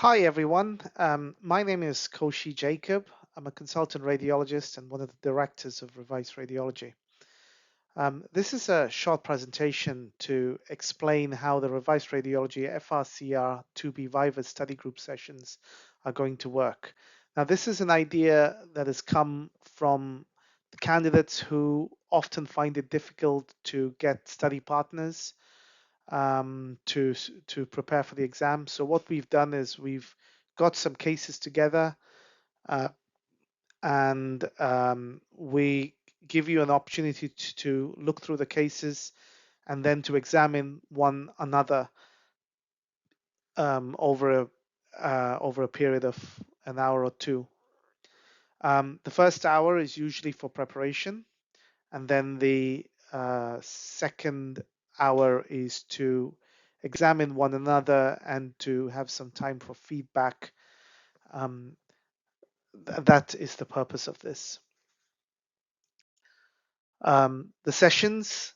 Hi everyone, my name is Koshi Jacob. I'm a consultant radiologist and one of the directors of Revise Radiology. This is a short presentation to explain how the Revise Radiology FRCR 2B Viva study group sessions are going to work. Now, this is an idea that has come from the candidates who often find it difficult to get study partners to prepare for the exam. So what we've done is we've got some cases together uh, and we give you an opportunity to look through the cases and then to examine one another over a period of an hour or two. The first hour is usually for preparation, and then the second hour is to examine one another and to have some time for feedback. Um, that is the purpose of this. The sessions,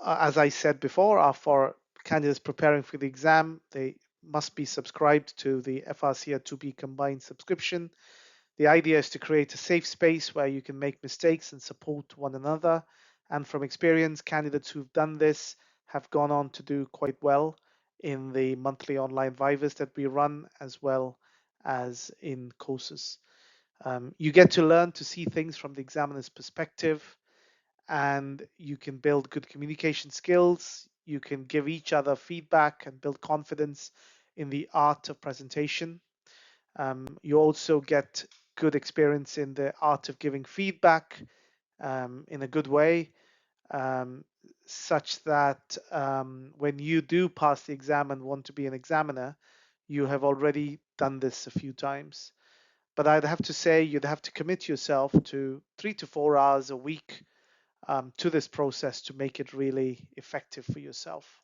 as I said before, are for candidates preparing for the exam. They must be subscribed to the FRCR 2B combined subscription. The idea is to create a safe space where you can make mistakes and support one another. And from experience, candidates who've done this have gone on to do quite well in the monthly online Vivas that we run, as well as in courses. You get to learn to see things from the examiner's perspective, and you can build good communication skills. You can give each other feedback and build confidence in the art of presentation. You also get good experience in the art of giving feedback in a good way, um, such that when you do pass the exam and want to be an examiner, you have already done this a few times. But I'd have to say you'd have to commit yourself to 3 to 4 hours a week to this process to make it really effective for yourself.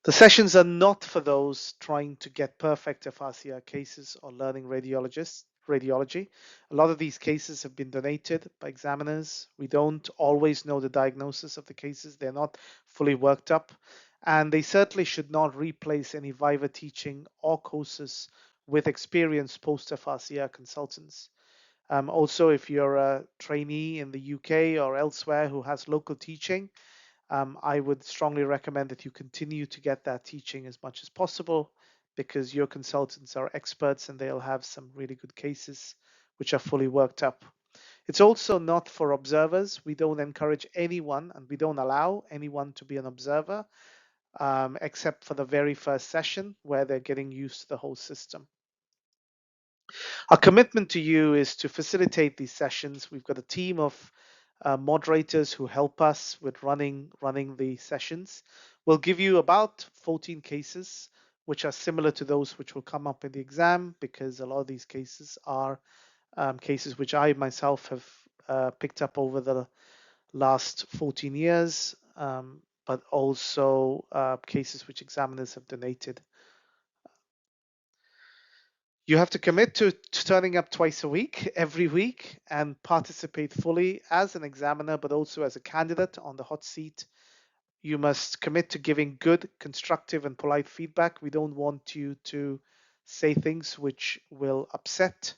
The sessions are not for those trying to get perfect FRCR cases or learning radiology. A lot of these cases have been donated by examiners. We don't always know the diagnosis of the cases. They're not fully worked up. And they certainly should not replace any Viva teaching or courses with experienced post-FRCR consultants. Also, if you're a trainee in the UK or elsewhere who has local teaching, I would strongly recommend that you continue to get that teaching as much as possible, because your consultants are experts and they'll have some really good cases which are fully worked up. It's also not for observers. We don't encourage anyone and we don't allow anyone to be an observer except for the very first session where they're getting used to the whole system. Our commitment to you is to facilitate these sessions. We've got a team of moderators who help us with running the sessions. We'll give you about 14 cases, which are similar to those which will come up in the exam, because a lot of these cases are cases which I myself have picked up over the last 14 years, but also cases which examiners have donated. You have to commit to turning up twice a week, every week, and participate fully as an examiner, but also as a candidate on the hot seat. You must commit to giving good, constructive, and polite feedback. We don't want you to say things which will upset.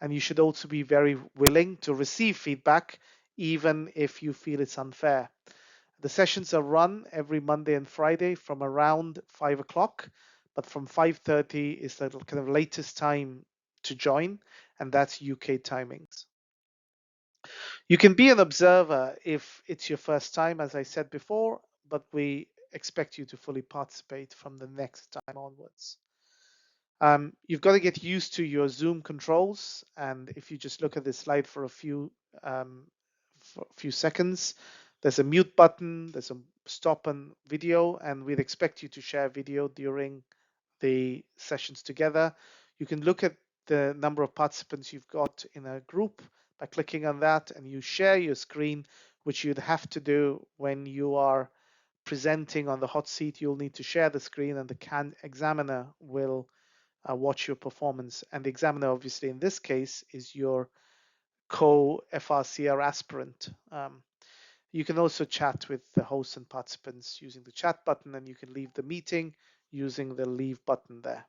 And you should also be very willing to receive feedback, even if you feel it's unfair. The sessions are run every Monday and Friday from around 5 o'clock, but from 5:30 is the kind of latest time to join, and that's UK timings. You can be an observer if it's your first time, as I said before, but we expect you to fully participate from the next time onwards. You've got to get used to your Zoom controls, and if you just look at this slide for a few seconds, there's a mute button, there's a stop and video, and we'd expect you to share video during the sessions together. You can look at the number of participants you've got in a group by clicking on that, and you share your screen, which you'd have to do when you are presenting on the hot seat. You'll need to share the screen, and the examiner will watch your performance. And the examiner, obviously, in this case, is your co-FRCR aspirant. You can also chat with the hosts and participants using the chat button, and you can leave the meeting using the leave button there.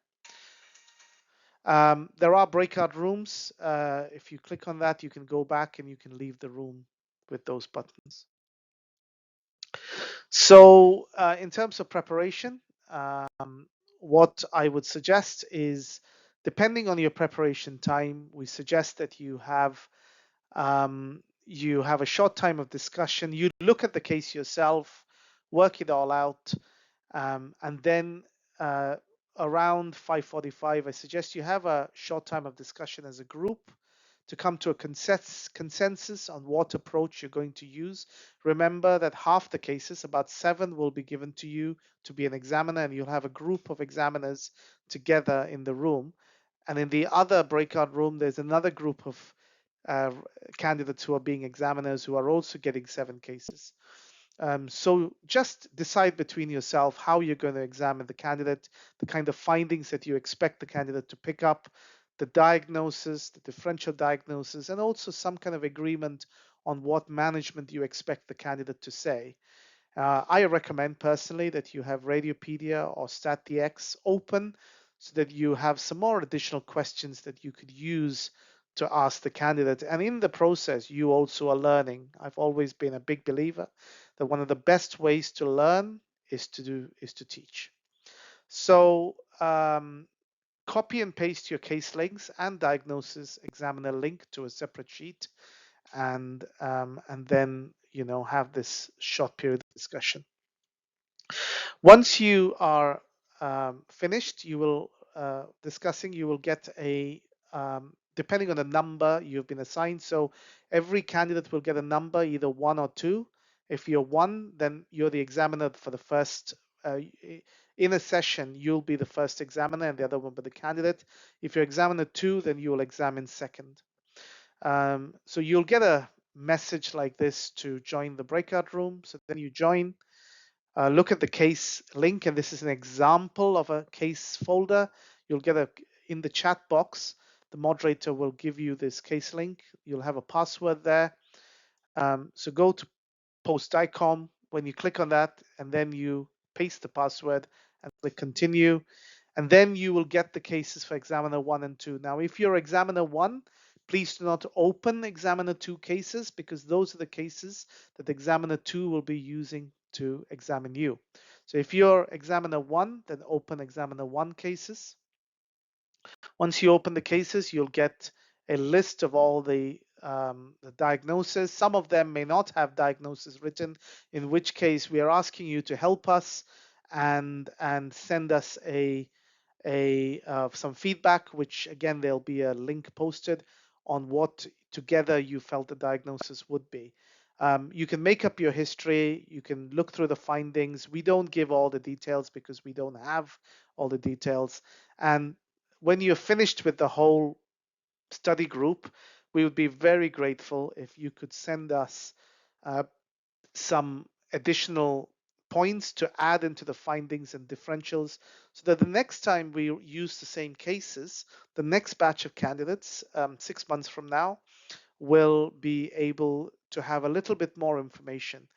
There are breakout rooms. If you click on that, you can go back and you can leave the room with those buttons. So in terms of preparation, what I would suggest is, depending on your preparation time, we suggest that you have a short time of discussion. You look at the case yourself, work it all out, and then around 5:45, I suggest you have a short time of discussion as a group to come to a consensus on what approach you're going to use. Remember that half the cases, about 7, will be given to you to be an examiner, and you'll have a group of examiners together in the room. And in the other breakout room, there's another group of uh, candidates who are being examiners who are also getting 7 cases. So just decide between yourself how you're going to examine the candidate, the kind of findings that you expect the candidate to pick up, the diagnosis, the differential diagnosis, and also some kind of agreement on what management you expect the candidate to say. I recommend personally that you have Radiopedia or StatDX open so that you have some more additional questions that you could use to ask the candidate. And in the process, you also are learning. I've always been a big believer that one of the best ways to learn is to teach. So copy and paste your case links and diagnosis examiner link to a separate sheet, and then have this short period of discussion. Once you are finished, you will discussing, you will get a depending on the number you've been assigned. So every candidate will get a number, either 1 or 2. If you're 1, then you're the examiner for the first. In a session, you'll be the first examiner, and the other one will be the candidate. If you're examiner 2, then you will examine second. So you'll get a message like this to join the breakout room. So then you join. Look at the case link, and this is an example of a case folder. You'll get in the chat box, the moderator will give you this case link. You'll have a password there. So go to post.icom. When you click on that, and then you paste the password and click continue, and then you will get the cases for examiner 1 and 2. Now, if you're examiner 1, please do not open examiner 2 cases, because those are the cases that examiner 2 will be using to examine you. So if you're examiner 1, then open examiner 1 cases. Once you open the cases, you'll get a list of all the diagnosis. Some of them may not have diagnosis written, in which case we are asking you to help us and send us some feedback, which again, there'll be a link posted on what together you felt the diagnosis would be. You can make up your history, you can look through the findings. We don't give all the details because we don't have all the details. And when you're finished with the whole study group, we would be very grateful if you could send us some additional points to add into the findings and differentials, so that the next time we use the same cases, the next batch of candidates 6 months from now will be able to have a little bit more information.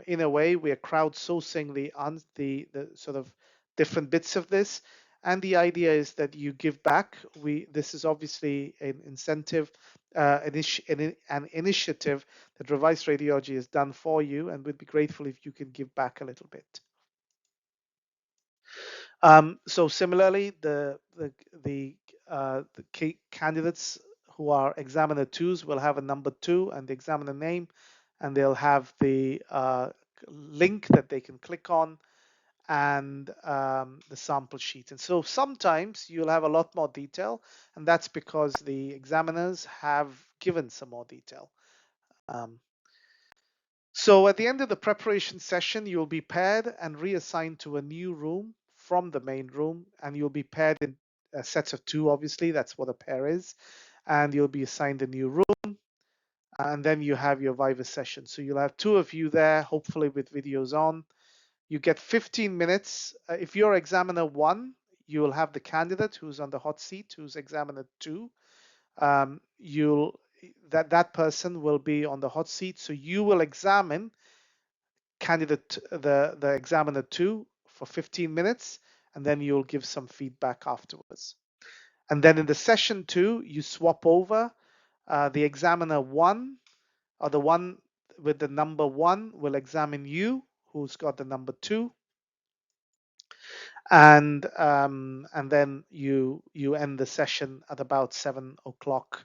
In a way, we are crowdsourcing the sort of different bits of this, and the idea is that you give back. This is obviously an incentive, an initiative that Revised Radiology has done for you, and we'd be grateful if you can give back a little bit. So similarly, the candidates who are examiner 2s will have a number 2 and the examiner name, and they'll have the link that they can click on, and the sample sheet. And so sometimes you'll have a lot more detail, and that's because the examiners have given some more detail. So at the end of the preparation session, you'll be paired and reassigned to a new room from the main room, and you'll be paired in sets of 2, obviously, that's what a pair is, and you'll be assigned a new room, and then you have your Viva session. So you'll have 2 of you there, hopefully with videos on. You get 15 minutes. If you're examiner 1, you will have the candidate who's on the hot seat, who's examiner 2. That person will be on the hot seat, so you will examine the examiner 2 for 15 minutes, and then you'll give some feedback afterwards. And then in the session 2, you swap over. The examiner 1, or the one with the number 1, will examine you, who's got the number 2, and then you end the session at about 7 o'clock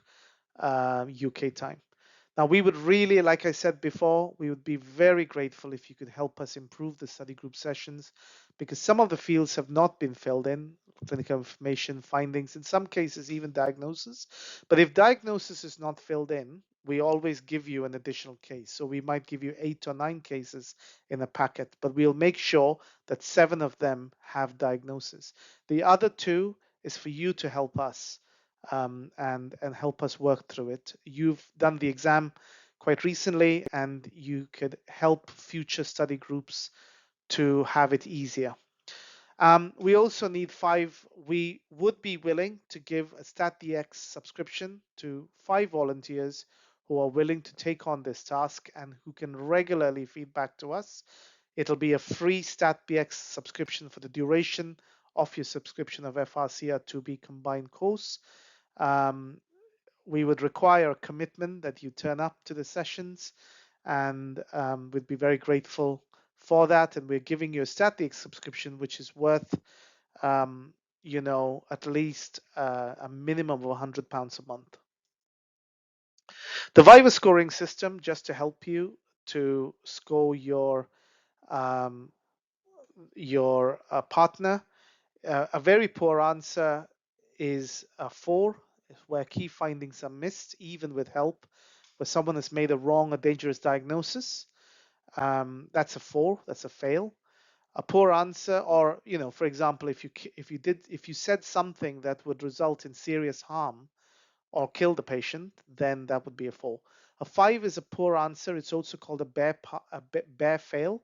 UK time. Now, we would really, like I said before, we would be very grateful if you could help us improve the study group sessions, because some of the fields have not been filled in: clinical information, findings, in some cases even diagnosis. But if diagnosis is not filled in, we always give you an additional case. So we might give you 8 or 9 cases in a packet, but we'll make sure that 7 of them have diagnosis. The other 2 is for you to help us, and help us work through it. You've done the exam quite recently, and you could help future study groups to have it easier. We also need 5. We would be willing to give a StatDX subscription to 5 volunteers who are willing to take on this task and who can regularly feed back to us. It'll be a free StatDX subscription for the duration of your subscription of FRCR 2B combined course. We would require a commitment that you turn up to the sessions, and we'd be very grateful for that. And we're giving you a static subscription, which is worth, at least a minimum of £100 a month. The Viva scoring system, just to help you to score your partner. A very poor answer is a 4, where key findings are missed, even with help, where someone has made a wrong or dangerous diagnosis. That's a 4. That's a fail. A poor answer, or for example, if you said something that would result in serious harm or kill the patient, then that would be a 4. A 5 is a poor answer. It's also called a bare fail.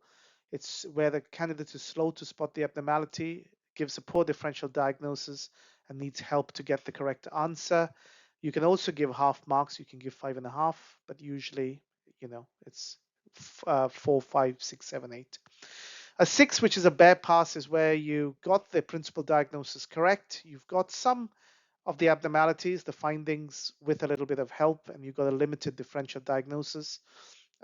It's where the candidate is slow to spot the abnormality, gives a poor differential diagnosis, and needs help to get the correct answer. You can also give half marks. You can give 5.5, but usually, it's 4, 5, 6, 7, 8. A 6, which is a bare pass, is where you got the principal diagnosis correct. You've got some of the abnormalities, the findings, with a little bit of help, and you've got a limited differential diagnosis.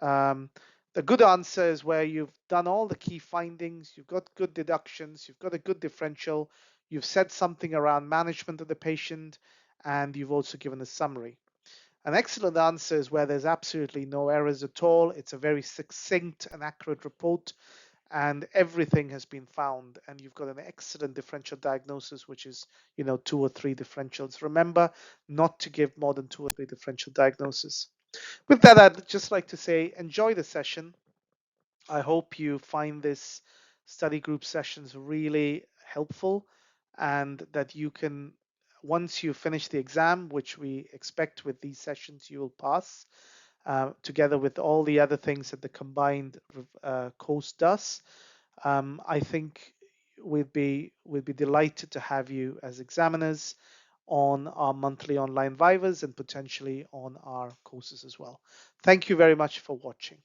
The good answer is where you've done all the key findings, you've got good deductions, you've got a good differential, you've said something around management of the patient, and you've also given a summary. An excellent answer is where there's absolutely no errors at all. It's a very succinct and accurate report, and everything has been found, and you've got an excellent differential diagnosis, which is 2 or 3 differentials. Remember not to give more than 2 or 3 differential diagnoses. With that, I'd just like to say enjoy the session. I hope you find this study group sessions really helpful, and that you can, once you finish the exam, which we expect with these sessions you will pass, together with all the other things that the combined course does. I think we'd be delighted to have you as examiners on our monthly online Vivas and potentially on our courses as well. Thank you very much for watching.